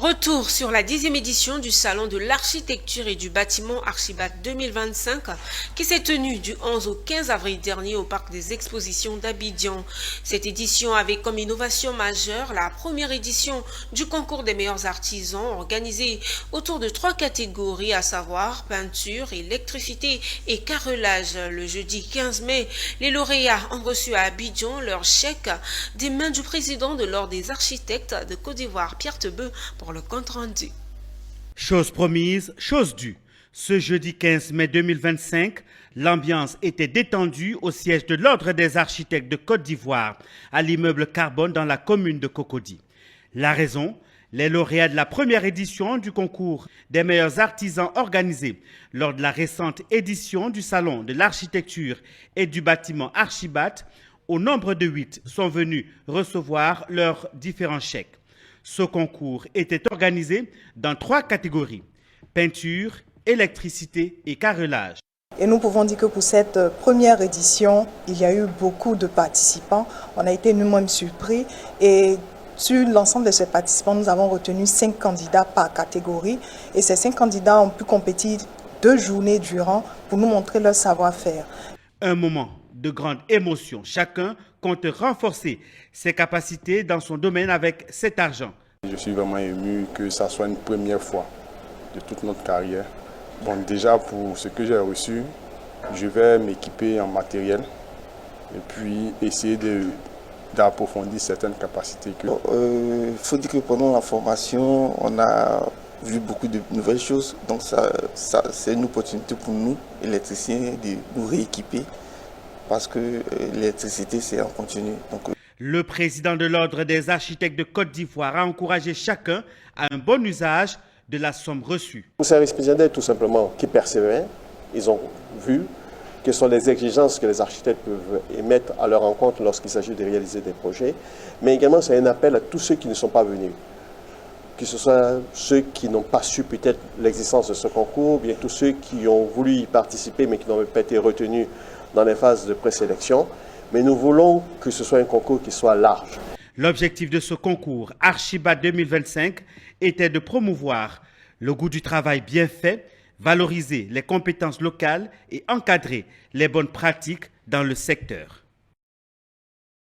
Retour sur la 10e édition du Salon de l'architecture et du bâtiment Archibat 2025 qui s'est tenu du 11 au 15 avril dernier au Parc des Expositions d'Abidjan. Cette édition avait comme innovation majeure la première édition du concours des meilleurs artisans organisé autour de 3 catégories, à savoir peinture, électricité et carrelage. Le jeudi 15 mai, les lauréats ont reçu à Abidjan leur chèque des mains du président de l'Ordre des architectes de Côte d'Ivoire, Pierre Tebeu, pour le compte rendu. Chose promise, chose due. Ce jeudi 15 mai 2025, l'ambiance était détendue au siège de l'Ordre des architectes de Côte d'Ivoire, à l'immeuble Carbone dans la commune de Cocody. La raison, les lauréats de la première édition du concours des meilleurs artisans organisé lors de la récente édition du Salon de l'architecture et du bâtiment Archibat, au nombre de 8, sont venus recevoir leurs différents chèques. Ce concours était organisé dans 3 catégories: peinture, électricité et carrelage. Et nous pouvons dire que pour cette première édition, il y a eu beaucoup de participants. On a été nous-mêmes surpris et sur l'ensemble de ces participants, nous avons retenu 5 candidats par catégorie. Et ces 5 candidats ont pu compétir 2 journées durant pour nous montrer leur savoir-faire. Un moment de grande émotion. Chacun compte renforcer ses capacités dans son domaine avec cet argent. Je suis vraiment ému que ça soit une première fois de toute notre carrière. Bon, déjà pour ce que j'ai reçu, je vais m'équiper en matériel et puis essayer d'approfondir certaines capacités. Il faut dire que pendant la formation, on a vu beaucoup de nouvelles choses. Donc c'est une opportunité pour nous, électriciens, de nous rééquiper parce que l'électricité, c'est en continu. Le président de l'Ordre des architectes de Côte d'Ivoire a encouragé chacun à un bon usage de la somme reçue. Le service présidentiel, tout simplement, qui persévère, ils ont vu quelles sont les exigences que les architectes peuvent émettre à leur encontre lorsqu'il s'agit de réaliser des projets. Mais également, c'est un appel à tous ceux qui ne sont pas venus, que ce soit ceux qui n'ont pas su peut-être l'existence de ce concours, ou bien tous ceux qui ont voulu y participer mais qui n'ont pas été retenus dans les phases de présélection. Mais nous voulons que ce soit un concours qui soit large. L'objectif de ce concours Archibat 2025 était de promouvoir le goût du travail bien fait, valoriser les compétences locales et encadrer les bonnes pratiques dans le secteur.